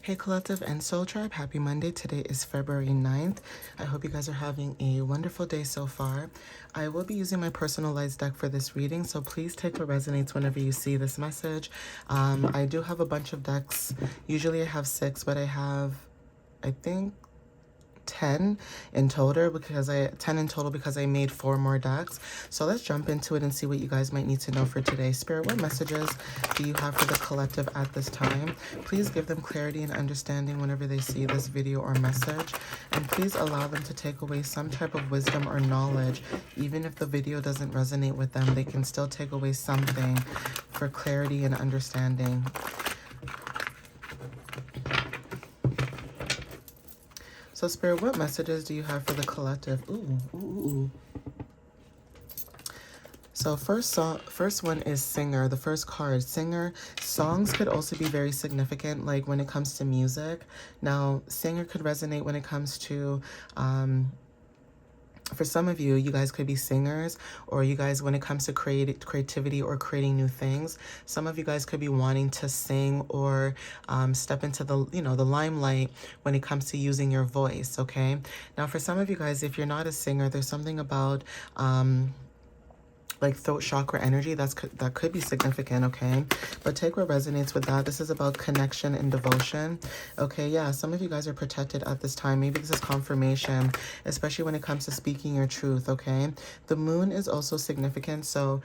Hey Collective and Soul Tribe, happy Monday. Today is February 9th. I hope you guys are having a wonderful day so far. I will be using my personalized deck for this reading, so please take what resonates whenever you see this message. I do have a bunch of decks. Usually I have 6, but I have, I think, 10 in total because I made 4 more decks. So let's jump into it and see what you guys might need to know for today. Spirit, what messages do you have for the collective at this time? Please give them clarity and understanding whenever they see this video or message, and please allow them to take away some type of wisdom or knowledge. Even if the video doesn't resonate with them, they can still take away something for clarity and understanding. So Spirit, what messages do you have for the collective? Ooh. So first one is singer. The first card, singer. Songs could also be very significant, like when it comes to music. Now, singer could resonate when it comes to, for some of you, you guys could be singers, or you guys, when it comes to creativity or creating new things, some of you guys could be wanting to sing or step into the, the limelight when it comes to using your voice, okay? Now, for some of you guys, if you're not a singer, there's something about like throat chakra energy that could be significant, okay? But take what resonates with that. This is about connection and devotion, okay? Yeah, some of you guys are protected at this time. Maybe this is confirmation, especially when it comes to speaking your truth, okay? The moon is also significant, so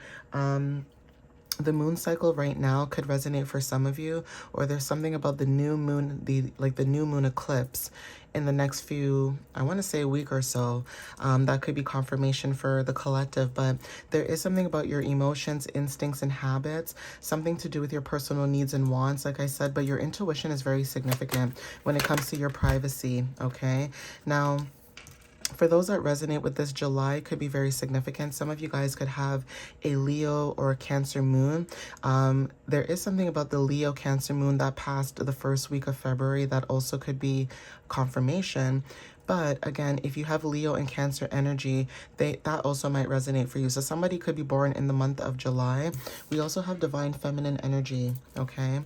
the moon cycle right now could resonate for some of you, or there's something about the new moon, the new moon eclipse in the next few, I want to say a week or so. That could be confirmation for the collective, but there is something about your emotions, instincts, and habits, something to do with your personal needs and wants, like I said, but your intuition is very significant when it comes to your privacy, okay? Now, for those that resonate with this, July could be very significant. Some of you guys could have a Leo or a Cancer moon. There is something about the Leo Cancer moon that passed the first week of February that also could be confirmation. But again, if you have Leo and Cancer energy, that also might resonate for you. So somebody could be born in the month of July. We also have divine feminine energy, okay?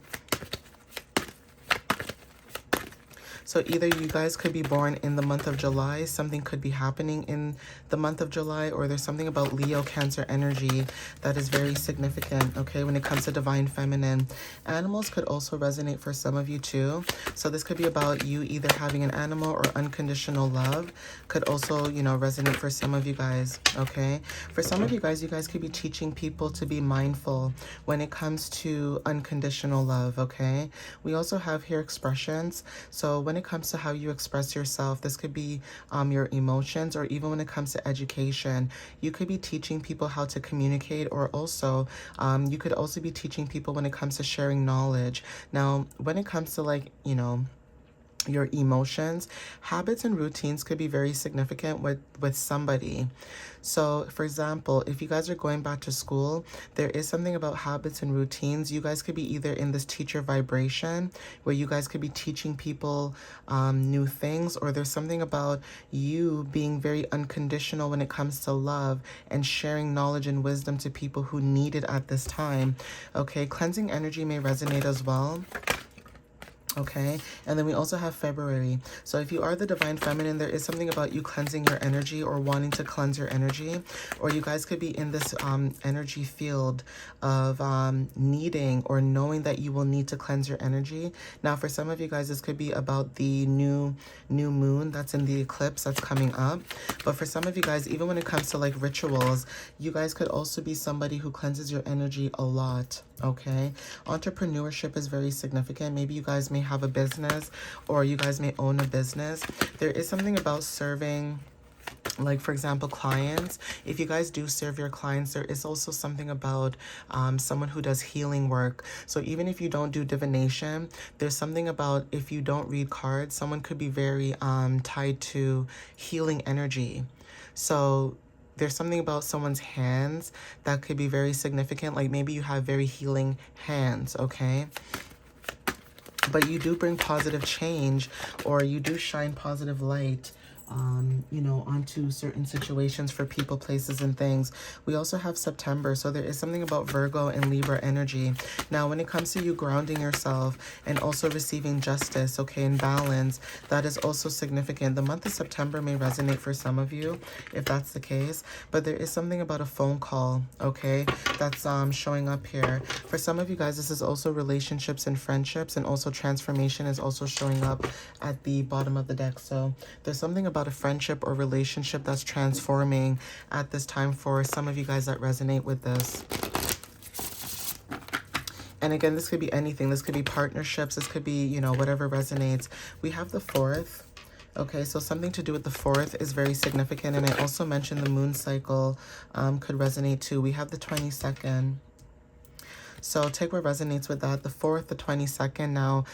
So either you guys could be born in the month of July, something could be happening in the month of July, or there's something about Leo Cancer energy that is very significant, okay, when it comes to divine feminine. Animals could also resonate for some of you too. So this could be about you either having an animal or unconditional love could also, resonate for some of you guys, okay? For some of you guys could be teaching people to be mindful when it comes to unconditional love, okay? We also have here expressions. So when it comes to how you express yourself, this could be your emotions, or even when it comes to education, you could be teaching people how to communicate, or also you could also be teaching people when it comes to sharing knowledge. Now, when it comes to your emotions, habits and routines could be very significant with somebody. So for example, if you guys are going back to school, there is something about habits and routines. You guys could be either in this teacher vibration where you guys could be teaching people new things, or there's something about you being very unconditional when it comes to love and sharing knowledge and wisdom to people who need it at this time, okay? Cleansing energy may resonate as well. Okay, and then we also have February. So if you are the divine feminine, there is something about you cleansing your energy or wanting to cleanse your energy, or you guys could be in this energy field of needing or knowing that you will need to cleanse your energy. Now, for some of you guys, this could be about the new moon that's in the eclipse that's coming up. But for some of you guys, even when it comes to like rituals, you guys could also be somebody who cleanses your energy a lot. Okay, entrepreneurship is very significant. Maybe you guys may have a business, or you guys may own a business. There is something about serving, like for example, clients. If you guys do serve your clients, there is also something about someone who does healing work. So even if you don't do divination, there's something about, if you don't read cards, someone could be very tied to healing energy. So there's something about someone's hands that could be very significant. Like maybe you have very healing hands, okay? But you do bring positive change, or you do shine positive light you know, onto certain situations for people, places, and things. We also have September, so there is something about Virgo and Libra energy. Now, when it comes to you grounding yourself and also receiving justice, okay, and balance, that is also significant. The month of September may resonate for some of you, if that's the case, but there is something about a phone call, okay, that's showing up here. For some of you guys, this is also relationships and friendships, and also transformation is also showing up at the bottom of the deck. So there's something about a friendship or relationship that's transforming at this time for some of you guys that resonate with this. And again, this could be anything. This could be partnerships. This could be, you know, whatever resonates. We have the 4th. Okay, so something to do with the 4th is very significant. And I also mentioned the moon cycle could resonate too. We have the 22nd. So take what resonates with that. The 4th, the 22nd. Now,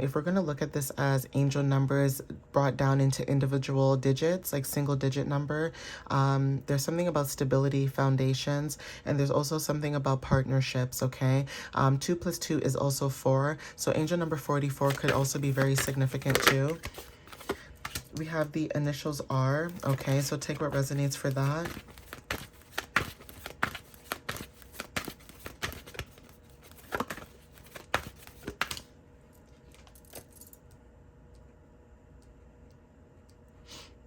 if we're going to look at this as angel numbers brought down into individual digits, like single digit number, there's something about stability, foundations, and there's also something about partnerships, okay? 2 plus 2 is also 4. So angel number 44 could also be very significant too. We have the initials R, okay? So take what resonates for that.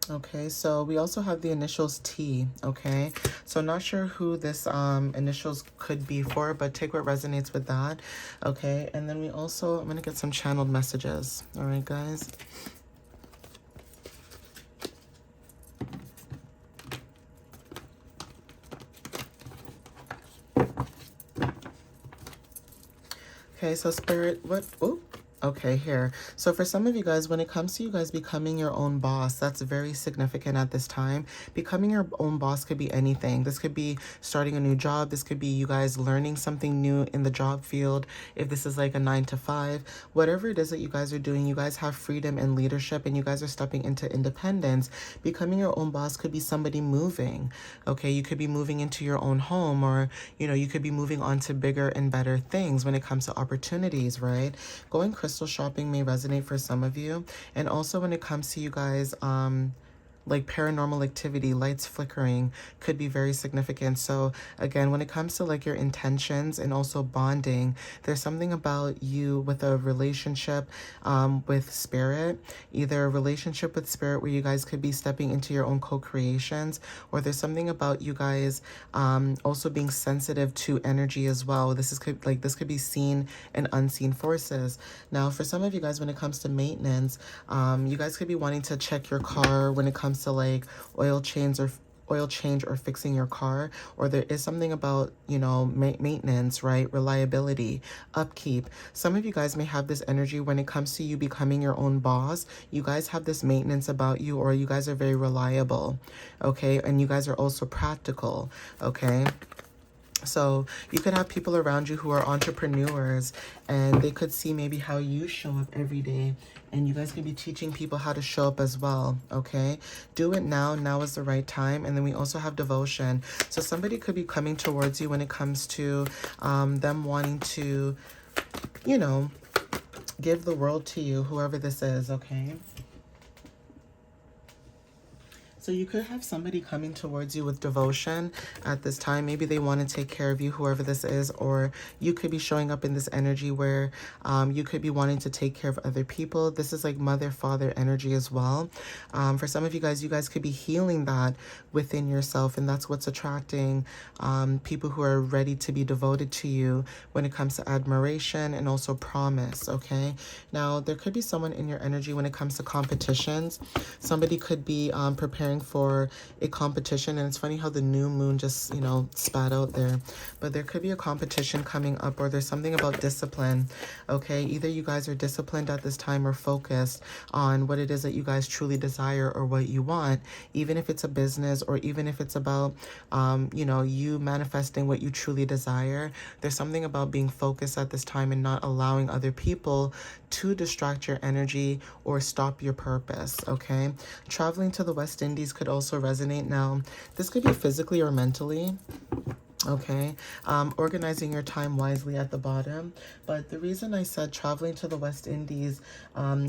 Okay, so we also have the initials T, okay? So not sure who this initials could be for, but take what resonates with that, okay? And then we also, I'm going to get some channeled messages, all right, guys? Okay, so Spirit, what? Oh, okay, here. So for some of you guys, when it comes to you guys becoming your own boss, that's very significant at this time. Becoming your own boss could be anything. This could be starting a new job. This could be you guys learning something new in the job field. If this is like a 9 to 5, whatever it is that you guys are doing, you guys have freedom and leadership, and you guys are stepping into independence. Becoming your own boss could be somebody moving. Okay, you could be moving into your own home, or, you know, you could be moving on to bigger and better things when it comes to opportunities, right? Going crystal shopping may resonate for some of you. And also when it comes to you guys, like paranormal activity, lights flickering could be very significant. So again, when it comes to like your intentions and also bonding, there's something about you with a relationship with spirit, either a relationship with spirit where you guys could be stepping into your own co-creations, or there's something about you guys also being sensitive to energy as well. This could be seen and unseen forces. Now, for some of you guys, when it comes to maintenance, you guys could be wanting to check your car when it comes to like oil change or fixing your car, or there is something about, you know, maintenance, right? Reliability, upkeep. Some of you guys may have this energy when it comes to you becoming your own boss. You guys have this maintenance about you, or you guys are very reliable, okay? And you guys are also practical, okay? So you could have people around you who are entrepreneurs, and they could see maybe how you show up every day, and you guys could be teaching people how to show up as well, okay? Do it now. Now is the right time. And then we also have devotion. So somebody could be coming towards you when it comes to them wanting to, you know, give the world to you, whoever this is, okay? So you could have somebody coming towards you with devotion at this time. Maybe they want to take care of you, whoever this is, or you could be showing up in this energy where you could be wanting to take care of other people. This is like mother, father energy as well. For some of you guys could be healing that within yourself, and that's what's attracting people who are ready to be devoted to you when it comes to admiration and also promise, okay? Now, there could be someone in your energy when it comes to competitions. Somebody could be preparing for a competition, and it's funny how the new moon just, you know, spat out there, but there could be a competition coming up, or there's something about discipline, okay? Either you guys are disciplined at this time or focused on what it is that you guys truly desire or what you want, even if it's a business or even if it's about, you know, you manifesting what you truly desire. There's something about being focused at this time and not allowing other people to distract your energy or stop your purpose, okay? Traveling to the West Indies could also resonate. Now, this could be physically or mentally. Okay, organizing your time wisely at the bottom. But the reason I said traveling to the West Indies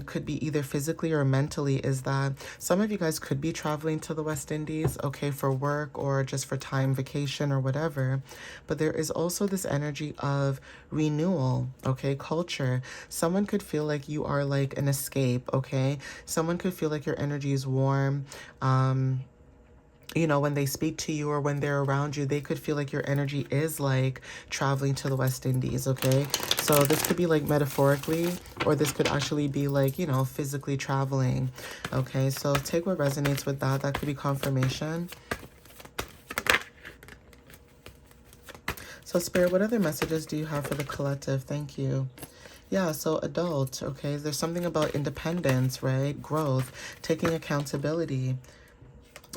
could be either physically or mentally is that some of you guys could be traveling to the West Indies, okay, for work or just for time, vacation or whatever. But there is also this energy of renewal, okay, culture. Someone could feel like you are like an escape, okay? Someone could feel like your energy is warm. You know, when they speak to you or when they're around you, they could feel like your energy is like traveling to the West Indies, okay? So this could be like metaphorically, or this could actually be like, you know, physically traveling, okay? So take what resonates with that. That could be confirmation. So Spirit, what other messages do you have for the collective? Thank you. Yeah, so adult, okay? There's something about independence, right? Growth, taking accountability.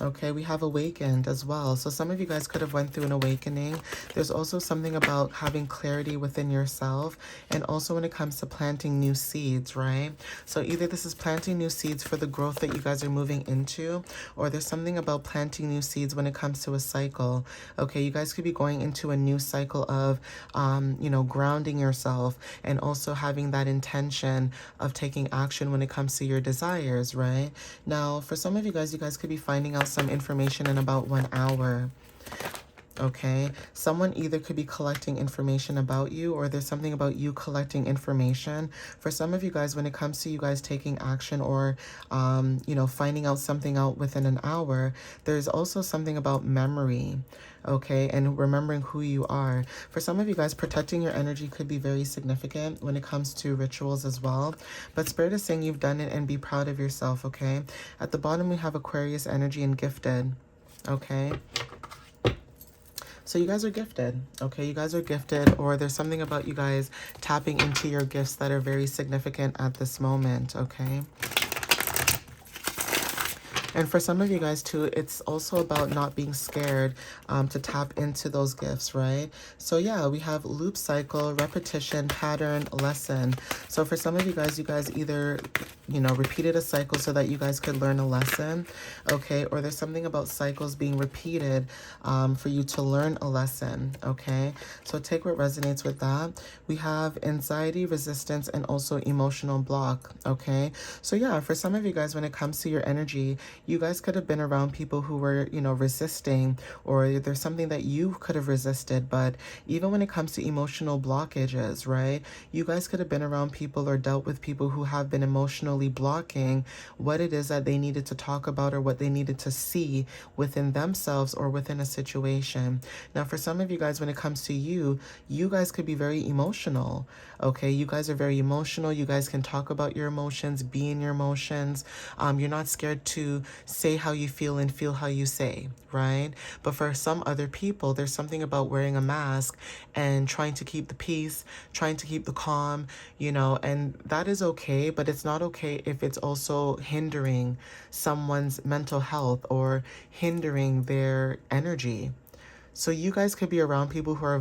Okay, we have awakened as well. So some of you guys could have went through an awakening. There's also something about having clarity within yourself, and also when it comes to planting new seeds, right? So either this is planting new seeds for the growth that you guys are moving into, or there's something about planting new seeds when it comes to a cycle. Okay, you guys could be going into a new cycle of, you know, grounding yourself and also having that intention of taking action when it comes to your desires, right? Now, for some of you guys could be finding out some information in about 1 hour. Okay, someone either could be collecting information about you, or there's something about you collecting information. For some of you guys, when it comes to you guys taking action or, you know, finding out something out within an hour, there's also something about memory, okay, and remembering who you are. For some of you guys, protecting your energy could be very significant when it comes to rituals as well. But Spirit is saying you've done it and be proud of yourself, okay? At the bottom, we have Aquarius energy and gifted, okay? So you guys are gifted, okay? You guys are gifted, or there's something about you guys tapping into your gifts that are very significant at this moment, okay? And for some of you guys too, it's also about not being scared to tap into those gifts, right? So yeah, we have loop cycle, repetition, pattern, lesson. So for some of you guys either, you know, repeated a cycle so that you guys could learn a lesson, okay? Or there's something about cycles being repeated for you to learn a lesson, okay? So take what resonates with that. We have anxiety, resistance, and also emotional block, okay? So yeah, for some of you guys, when it comes to your energy, you guys could have been around people who were, you know, resisting, or there's something that you could have resisted. But even when it comes to emotional blockages, right, you guys could have been around people or dealt with people who have been emotionally blocking what it is that they needed to talk about or what they needed to see within themselves or within a situation. Now, for some of you guys, when it comes to you guys could be very emotional, okay? You guys are very emotional. You guys can talk about your emotions, be in your emotions. You're not scared to say how you feel and feel how you say, right? But for some other people, there's something about wearing a mask and trying to keep the peace, trying to keep the calm, you know, and that is okay, but it's not okay if it's also hindering someone's mental health or hindering their energy. So you guys could be around people who are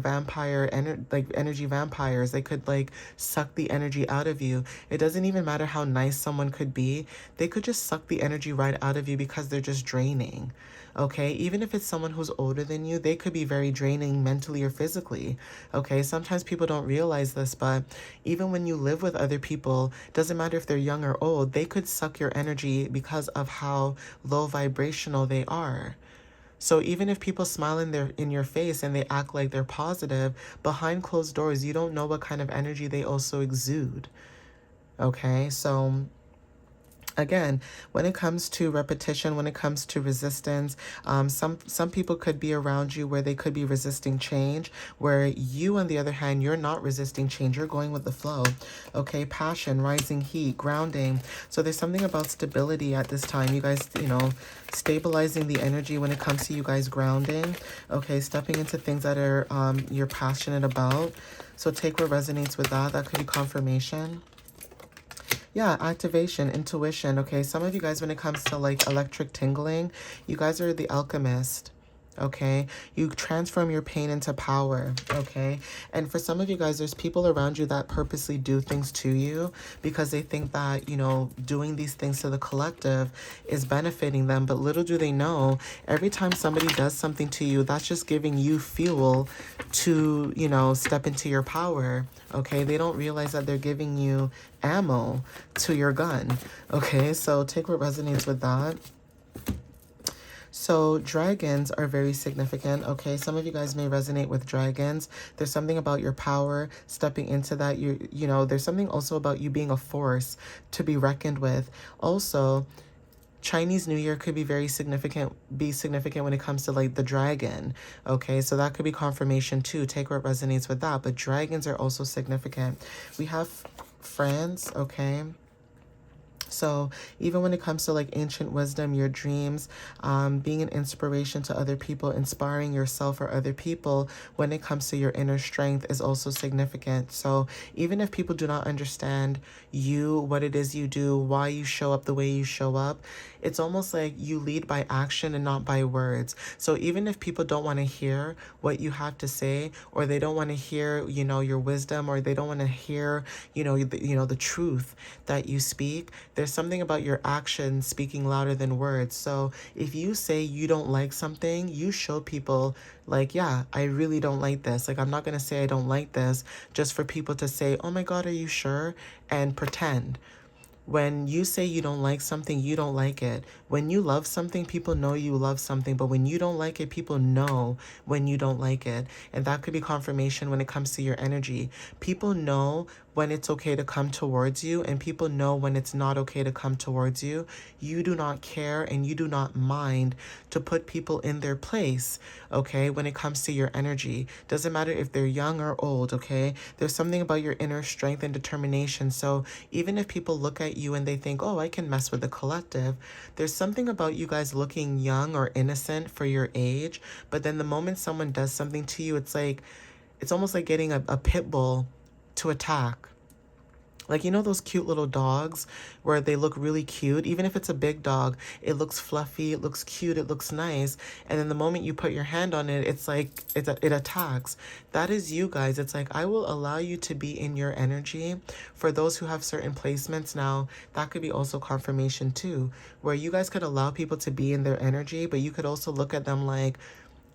like energy vampires. They could like suck the energy out of you. It doesn't even matter how nice someone could be. They could just suck the energy right out of you because they're just draining. Okay, even if it's someone who's older than you, they could be very draining mentally or physically. Okay, sometimes people don't realize this, but even when you live with other people, doesn't matter if they're young or old, they could suck your energy because of how low vibrational they are. So even if people smile in your face and they act like they're positive, behind closed doors, you don't know what kind of energy they also exude. Okay, so again, when it comes to repetition, when it comes to resistance, some people could be around you where they could be resisting change, where you, on the other hand, you're not resisting change. You're going with the flow. Okay, passion, rising heat, grounding. So there's something about stability at this time. You guys, you know, stabilizing the energy when it comes to you guys grounding. Okay, stepping into things that are you're passionate about. So take what resonates with that. That could be confirmation. Yeah, activation, intuition. Okay, some of you guys, when it comes to like electric tingling, you guys are the alchemist. okay? You transform your pain into power, okay? And for some of you guys, there's people around you that purposely do things to you because they think that, you know, doing these things to the collective is benefiting them. But little do they know, every time somebody does something to you, that's just giving you fuel to, you know, step into your power, okay? They don't realize that they're giving you ammo to your gun, okay? So take what resonates with that. So dragons are very significant, okay? Some of you guys may resonate with dragons. There's something about your power, stepping into that. You know, there's something also about you being a force to be reckoned with. Also, Chinese New Year could be very significant, when it comes to like the dragon, okay? So that could be confirmation too. Take what resonates with that. But dragons are also significant. We have France, okay? So even when it comes to like ancient wisdom, your dreams, being an inspiration to other people, inspiring yourself or other people when it comes to your inner strength is also significant. So even if people do not understand you, what it is you do, why you show up the way you show up, it's almost like you lead by action and not by words. So even if people don't want to hear what you have to say, or they don't want to hear, you know, your wisdom, or they don't want to hear, you know, the truth that you speak, there's something about your actions speaking louder than words. So if you say you don't like something, you show people like, yeah, I really don't like this. Like, I'm not going to say I don't like this just for people to say, oh my God, are you sure? And pretend. When you say you don't like something, you don't like it. When you love something, people know you love something. But when you don't like it, people know when you don't like it. And that could be confirmation when it comes to your energy. People know when it's okay to come towards you, and people know when it's not okay to come towards you. You do not care and you do not mind to put people in their place, okay, when it comes to your energy. Doesn't matter if they're young or old, okay? There's something about your inner strength and determination. So even if people look at you and they think, oh, I can mess with the collective, there's something about you guys looking young or innocent for your age. But then the moment someone does something to you, it's like, it's almost like getting a pit bull to attack. Like, you know those cute little dogs where they look really cute? Even if it's a big dog, it looks fluffy, it looks cute, it looks nice. And then the moment you put your hand on it, it's like it attacks. That is you guys. It's like, I will allow you to be in your energy. For those who have certain placements now, that could be also confirmation too, where you guys could allow people to be in their energy, but you could also look at them like,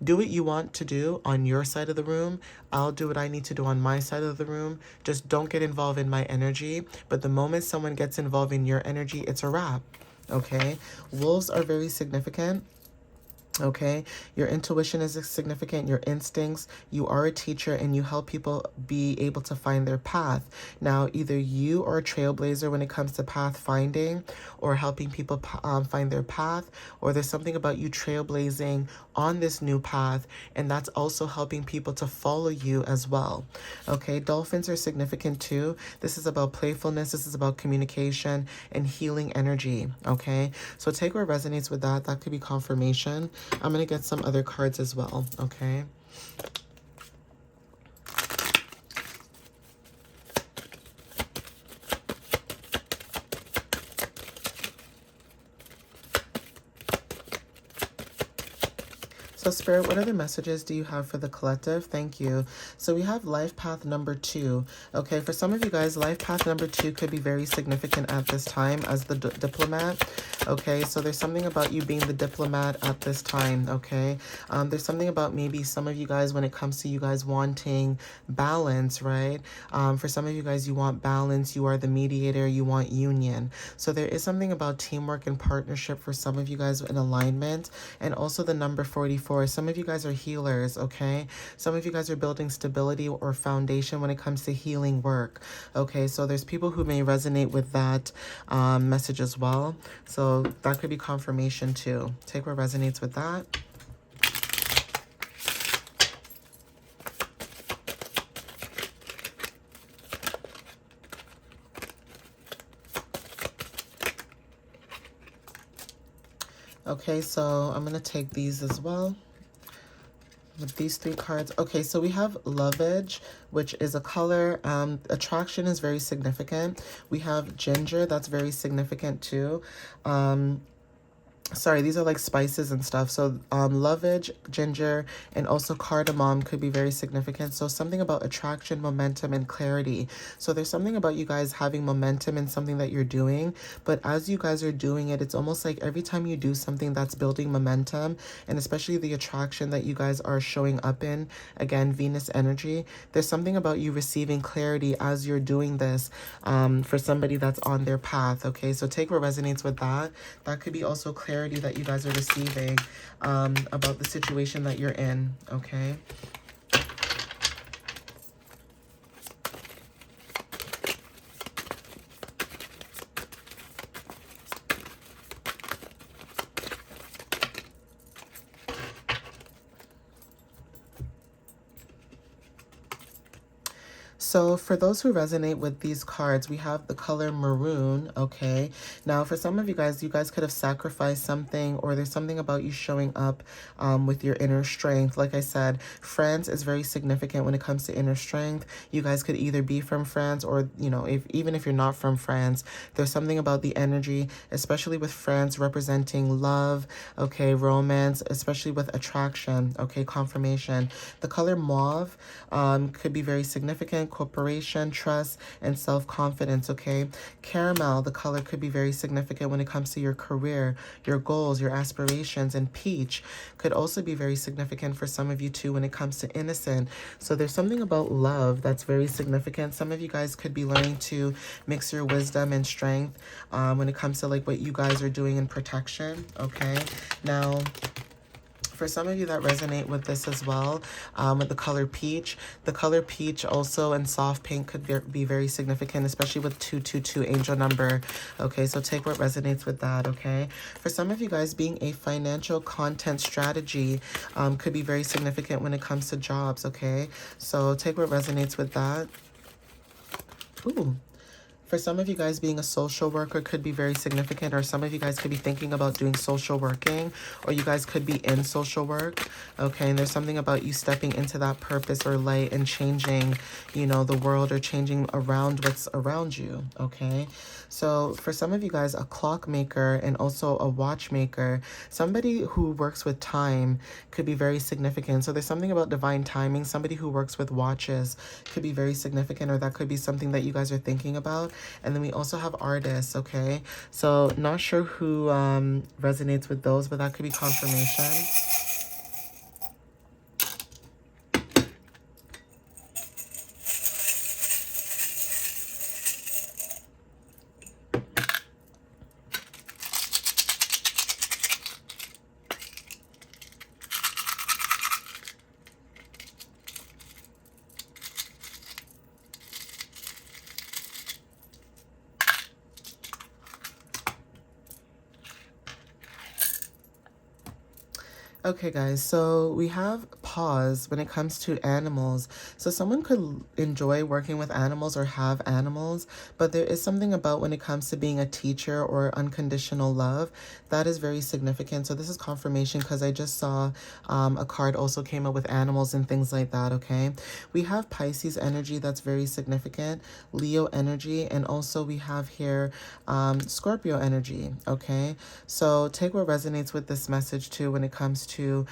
do what you want to do on your side of the room. I'll do what I need to do on my side of the room. Just don't get involved in my energy. But the moment someone gets involved in your energy, it's a wrap. Okay? Wolves are very significant. Okay, your intuition is significant, your instincts. You are a teacher and you help people be able to find their path. Now, either you are a trailblazer when it comes to path finding or helping people find their path, or there's something about you trailblazing on this new path, and that's also helping people to follow you as well. Okay, dolphins are significant too. This is about playfulness, this is about communication and healing energy. Okay, so take what resonates with that. That could be confirmation. I'm going to get some other cards as well, okay? So Spirit, what other messages do you have for the collective? Thank you. So we have life path number 2. Okay, for some of you guys, life path number 2 could be very significant at this time as the diplomat. Okay, so there's something about you being the diplomat at this time, okay? There's something about maybe some of you guys when it comes to you guys wanting balance, right? For some of you guys, you want balance. You are the mediator. You want union. So there is something about teamwork and partnership for some of you guys in alignment. And also the number 44. Some of you guys are healers, okay? Some of you guys are building stability or foundation when it comes to healing work, okay? So there's people who may resonate with that message as well. So that could be confirmation too. Take what resonates with that. Okay, so I'm going to take these as well with these 3 cards. Okay, so we have lovage, which is a color. Attraction is very significant. We have ginger, that's very significant too. sorry, these are like spices and stuff. So lovage, ginger, and also cardamom could be very significant. So something about attraction, momentum, and clarity. So there's something about you guys having momentum in something that you're doing, but as you guys are doing it, it's almost like every time you do something that's building momentum, and especially the attraction that you guys are showing up in, again, Venus energy, there's something about you receiving clarity as you're doing this, for somebody that's on their path. Okay, so take what resonates with that. That could be also clarity that you guys are receiving about the situation that you're in. Okay. So for those who resonate with these cards, we have the color maroon, okay? Now, for some of you guys could have sacrificed something, or there's something about you showing up with your inner strength. Like I said, France is very significant when it comes to inner strength. You guys could either be from France or, you know, even if you're not from France, there's something about the energy, especially with France representing love, okay, romance, especially with attraction, okay, confirmation. The color mauve could be very significant. Corporation, trust, and self-confidence, okay? Caramel, the color could be very significant when it comes to your career, your goals, your aspirations, and peach could also be very significant for some of you too when it comes to innocent. So there's something about love that's very significant. Some of you guys could be learning to mix your wisdom and strength when it comes to like what you guys are doing in protection, okay? Now, for some of you that resonate with this as well, with the color peach also and soft pink could be very significant, especially with 222 angel number. Okay, so take what resonates with that, okay? For some of you guys, being a financial content strategy could be very significant when it comes to jobs, okay? So take what resonates with that. Ooh. For some of you guys, being a social worker could be very significant, or some of you guys could be thinking about doing social working, or you guys could be in social work, okay? And there's something about you stepping into that purpose or light and changing, you know, the world or changing around what's around you, okay? So for some of you guys, a clockmaker and also a watchmaker, somebody who works with time could be very significant. So there's something about divine timing. Somebody who works with watches could be very significant, or that could be something that you guys are thinking about. And then we also have artists, okay? So not sure who resonates with those, but that could be confirmation. Okay, guys, so we have pause when it comes to animals. So someone could enjoy working with animals or have animals, but there is something about when it comes to being a teacher or unconditional love that is very significant. So this is confirmation because I just saw a card also came up with animals and things like that, okay? We have Pisces energy that's very significant, Leo energy, and also we have here Scorpio energy, okay? So take what resonates with this message too when it comes to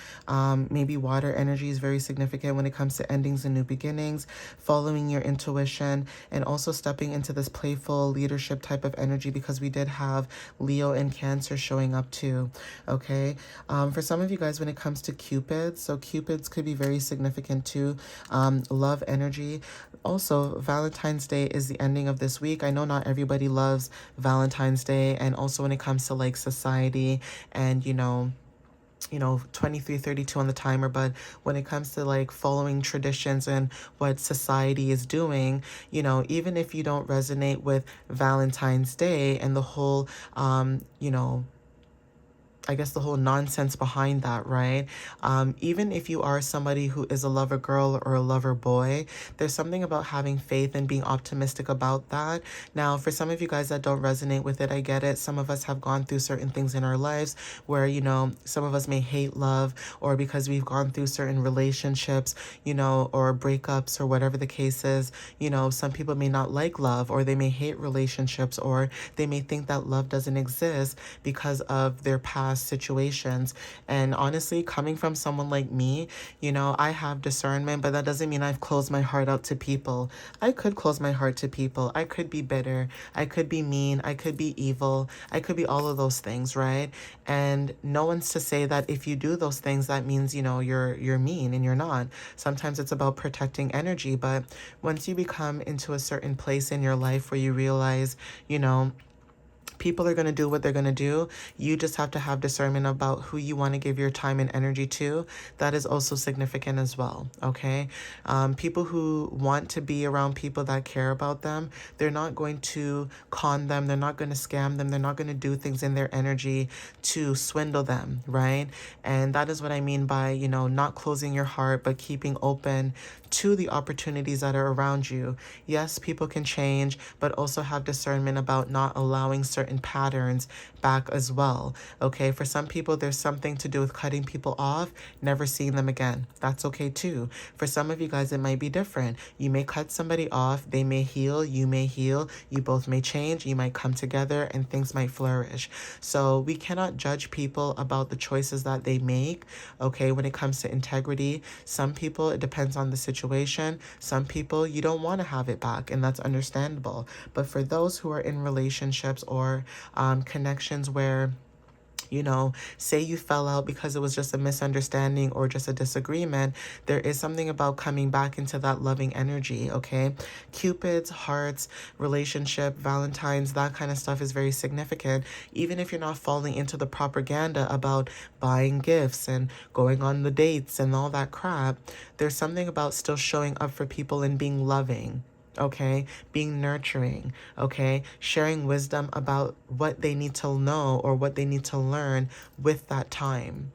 maybe water energy is very significant when it comes to endings and new beginnings, following your intuition, and also stepping into this playful leadership type of energy because we did have Leo and Cancer showing up too, okay? For some of you guys, when it comes to Cupids, so Cupids could be very significant too, love energy. Also, Valentine's Day is the ending of this week. I know not everybody loves Valentine's Day, and also when it comes to like society and, you know, 23:32 on the timer, but when it comes to like following traditions and what society is doing, you know, even if you don't resonate with Valentine's Day and the whole I guess the whole nonsense behind that, right? Even if you are somebody who is a lover girl or a lover boy, there's something about having faith and being optimistic about that. Now, for some of you guys that don't resonate with it, I get it. Some of us have gone through certain things in our lives where, you know, some of us may hate love, or because we've gone through certain relationships, you know, or breakups or whatever the case is, you know, some people may not like love, or they may hate relationships, or they may think that love doesn't exist because of their past past situations. And honestly, coming from someone like me, you know, I have discernment, but that doesn't mean I've closed my heart out to people. I could close my heart to people. I could be bitter. I could be mean. I could be evil. I could be all of those things, right? And no one's to say that if you do those things, that means, you know, you're mean, and you're not. Sometimes it's about protecting energy. But once you become into a certain place in your life where you realize, you know, people are going to do what they're going to do. You just have to have discernment about who you want to give your time and energy to. That is also significant as well. Okay. People who want to be around people that care about them, they're not going to con them. They're not going to scam them. They're not going to do things in their energy to swindle them. Right. And that is what I mean by, you know, not closing your heart, but keeping open to the opportunities that are around you. Yes, people can change, but also have discernment about not allowing certain patterns back as well. Okay, for some people, there's something to do with cutting people off, never seeing them again. That's okay too. For some of you guys, it might be different. You may cut somebody off, they may heal, you may heal, you both may change, you might come together, and things might flourish. So we cannot judge people about the choices that they make. Okay, when it comes to integrity, some people, it depends on the situation. Some people, you don't want to have it back, and that's understandable. But for those who are in relationships or connections where, you know, say you fell out because it was just a misunderstanding or just a disagreement, there is something about coming back into that loving energy, okay? Cupid's, hearts, relationship, Valentine's, that kind of stuff is very significant. Even if you're not falling into the propaganda about buying gifts and going on the dates and all that crap, there's something about still showing up for people and being loving. Okay, being nurturing, okay, sharing wisdom about what they need to know or what they need to learn with that time.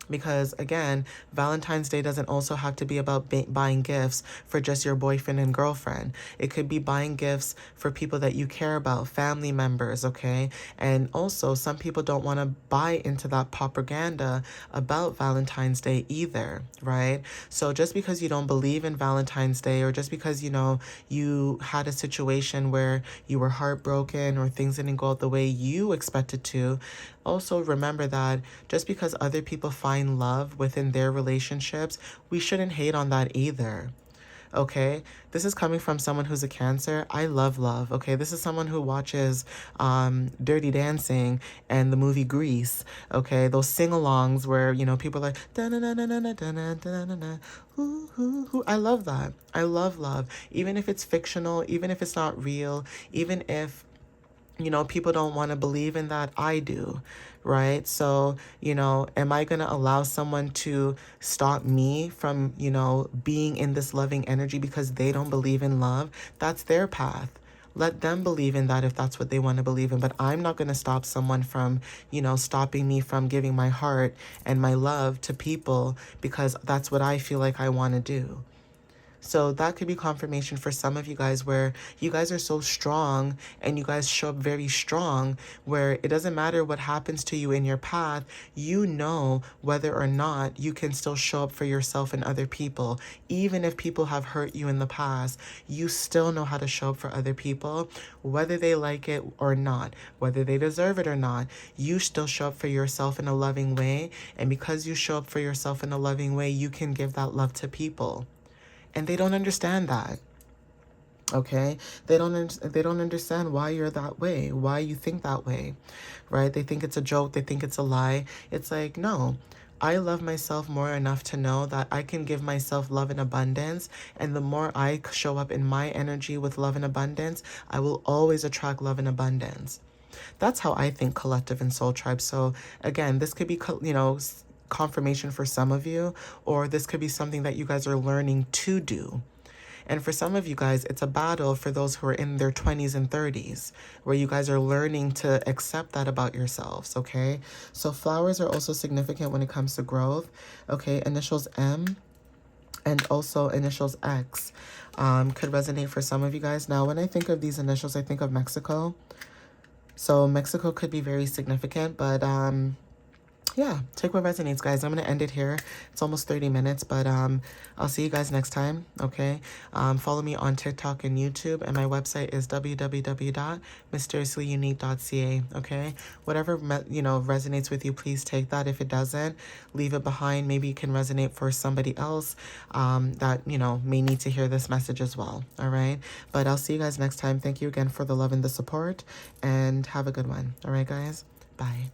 Because again, Valentine's Day doesn't also have to be about buying gifts for just your boyfriend and girlfriend. It could be buying gifts for people that you care about, family members, okay? And also, some people don't want to buy into that propaganda about Valentine's Day either, right? So just because you don't believe in Valentine's Day, or just because, you know, you had a situation where you were heartbroken or things didn't go out the way you expected to, also remember that just because other people find love within their relationships, we shouldn't hate on that either. Okay, this is coming from someone who's a Cancer. I love love. Okay, this is someone who watches Dirty Dancing and the movie Grease. Okay, those sing-alongs where, you know, people are like da na na na na na na na na na. I love that. I love love, even if it's fictional, even if it's not real, even if, you know, people don't want to believe in that, I do, right? So, you know, am I going to allow someone to stop me from, you know, being in this loving energy because they don't believe in love? That's their path. Let them believe in that if that's what they want to believe in. But I'm not going to stop someone from, you know, stopping me from giving my heart and my love to people because that's what I feel like I want to do. So that could be confirmation for some of you guys where you guys are so strong and you guys show up very strong, where it doesn't matter what happens to you in your path, you know whether or not you can still show up for yourself and other people. Even if people have hurt you in the past, you still know how to show up for other people, whether they like it or not, whether they deserve it or not. You still show up for yourself in a loving way. And because you show up for yourself in a loving way, you can give that love to people. And they don't understand that. Okay, they don't understand why you're that way, why you think that way, right? They think it's a joke, they think it's a lie. It's like, no, I love myself more enough to know that I can give myself love in abundance, and the more I show up in my energy with love and abundance, I will always attract love and abundance. That's how I think, collective and soul tribe. So again, this could be, you know, confirmation for some of you, or this could be something that you guys are learning to do. And for some of you guys, it's a battle for those who are in their 20s and 30s, where you guys are learning to accept that about yourselves, okay? So flowers are also significant when it comes to growth, okay? Initials M and also initials X could resonate for some of you guys. Now, when I think of these initials, I think of Mexico. So Mexico could be very significant, but yeah, take what resonates, guys. I'm going to end it here. It's almost 30 minutes, but I'll see you guys next time, okay? Follow me on TikTok and YouTube, and my website is www.mysteriouslyunique.ca, okay? Whatever, resonates with you, please take that. If it doesn't, leave it behind. Maybe it can resonate for somebody else that, may need to hear this message as well, all right? But I'll see you guys next time. Thank you again for the love and the support, and have a good one, all right, guys? Bye.